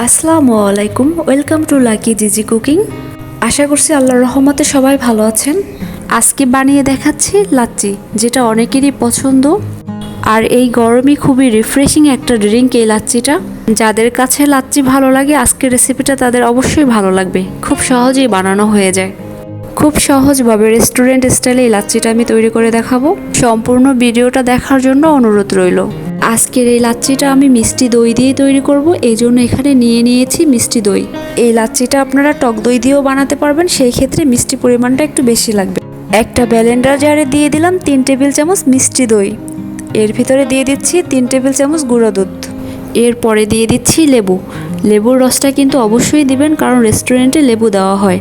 আসসালামু আলাইকুম, welcome to lucky জিজি কুকিং। আশা করছি আল্লাহর রহমতে সবাই ভালো আছেন। আজকে বানিয়ে দেখাচ্ছি লাচ্চি, যেটা অনেকেরই পছন্দ। আর এই গরমে খুবই রিফ্রেশিং একটা ড্রিঙ্ক এই লাচ্চিটা। যাদের কাছে লাচ্চি ভালো লাগে আজকের রেসিপিটা তাদের অবশ্যই ভালো লাগবে। খুব সহজেই বানানো হয়ে যায়। খুব সহজভাবে রেস্টুরেন্ট স্টাইলে এই লাচ্চিটা আমি তৈরি করে দেখাবো। সম্পূর্ণ ভিডিওটা দেখার জন্য অনুরোধ রইল। আজকের এই লাচ্চিটা আমি মিষ্টি দই দিয়ে তৈরি করব, এই জন্য এখানে নিয়েছি মিষ্টি দই। এই লাচ্চিটা আপনারা টক দই দিয়েও বানাতে পারবেন, সেই ক্ষেত্রে মিষ্টি পরিমাণটা একটু বেশি লাগবে। একটা ব্লেন্ডার জারে দিয়ে দিলাম 3 টেবিল চামচ মিষ্টি দই। এর ভিতরে দিয়ে দিচ্ছি 3 টেবিল চামচ গুঁড়ো দুধ। এরপরে দিয়ে দিচ্ছি লেবু। লেবুর রসটা কিন্তু অবশ্যই দিবেন, কারণ রেস্টুরেন্টে লেবু দেওয়া হয়।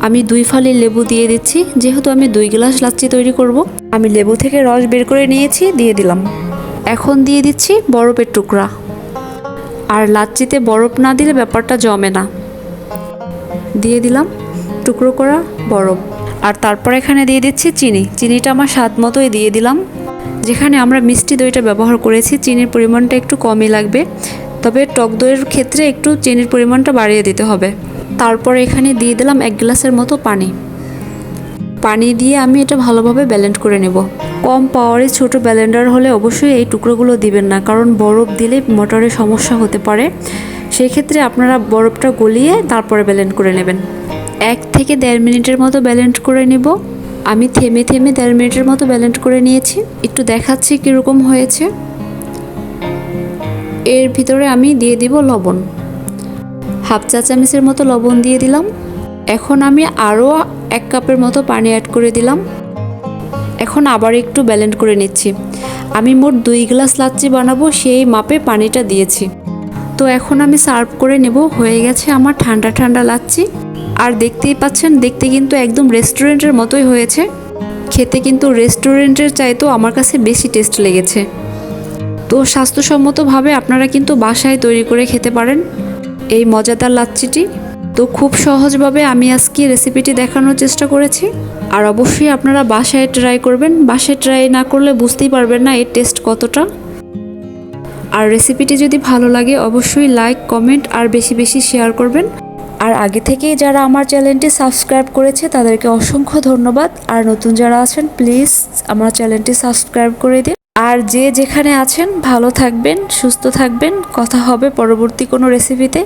আমি 2 ফালি লেবু দিয়ে দিচ্ছি, যেহেতু আমি 2 গ্লাস লাচ্চি তৈরি করব। আমি লেবু থেকে রস বের করে নিয়েছি, দিয়ে দিলাম। এখন দিয়ে দিচ্ছি বরফের টুকরা। আর লাচ্চিতে বরফ না দিলে ব্যাপারটা জমে না। দিয়ে দিলাম টুকরো করা বরফ। আর তারপর এখানে দিয়ে দিচ্ছি চিনি। চিনিটা আমার স্বাদ মতোই দিয়ে দিলাম। যেখানে আমরা মিষ্টি দইটা ব্যবহার করেছি, চিনির পরিমাণটা একটু কমই লাগবে, তবে টক দইয়ের ক্ষেত্রে একটু চিনির পরিমাণটা বাড়িয়ে দিতে হবে। তারপর এখানে দিয়ে দিলাম 1 গ্লাসের মতো পানি। পানি দিয়ে আমি এটা ভালোভাবে ব্লেন্ড করে নেব। কম পাওয়ারে ছোট ব্লেন্ডার হলে অবশ্যই এই টুকরোগুলো দিবেন না, কারণ বরফ দিলে মোটরে সমস্যা হতে পারে। সেই ক্ষেত্রে আপনারা বরফটা গলিয়ে তারপরে ব্লেন্ড করে নেবেন। 1 থেকে 1.5 মিনিটের মতো ব্লেন্ড করে নেব। আমি থেমে 1.5 মিনিটের মতো ব্লেন্ড করে নিয়েছি। একটু দেখাচ্ছি কীরকম হয়েছে। এর ভিতরে আমি দিয়ে দিব লবণ। 1/2 চা চামচের মতো লবণ দিয়ে দিলাম। এখন আমি আরও 1 কাপের মতো পানি অ্যাড করে দিলাম। এখন আবার একটু ব্লেন্ড করে নিচ্ছি। আমি মোট 2 গ্লাস লাচ্চি বানাবো, সেই মাপে পানিটা দিয়েছি। তো এখন আমি সার্ভ করে নেব। হয়ে গেছে আমার ঠান্ডা ঠান্ডা লাচ্চি। আর দেখতেই পাচ্ছেন, দেখতে কিন্তু একদম রেস্টুরেন্টের মতোই হয়েছে। খেতে কিন্তু রেস্টুরেন্টের চাইতেও আমার কাছে বেশি টেস্ট লেগেছে। তো স্বাস্থ্যসম্মতভাবে আপনারা কিন্তু বাসায় তৈরি করে খেতে পারেন এই মজাদার লাচ্চিটি। তো খুব সহজভাবে আমি আজকে রেসিপিটি দেখানোর চেষ্টা করেছি। আর অবশ্যই আপনারা বাসায় ট্রাই করবেন। বাসায় ট্রাই না করলে বুঝতেই পারবেন না এর টেস্ট কতটা। আর রেসিপিটি যদি ভালো লাগে অবশ্যই লাইক, কমেন্ট আর বেশি বেশি শেয়ার করবেন। আর আগে থেকেই যারা আমার চ্যানেলটি সাবস্ক্রাইব করেছে তাদেরকে অসংখ্য ধন্যবাদ। আর নতুন যারা আছেন প্লিজ আমার চ্যানেলটি সাবস্ক্রাইব করে দিন। আর যে যেখানে আছেন ভালো থাকবেন, সুস্থ থাকবেন। কথা হবে পরবর্তী কোনো রেসিপিতে।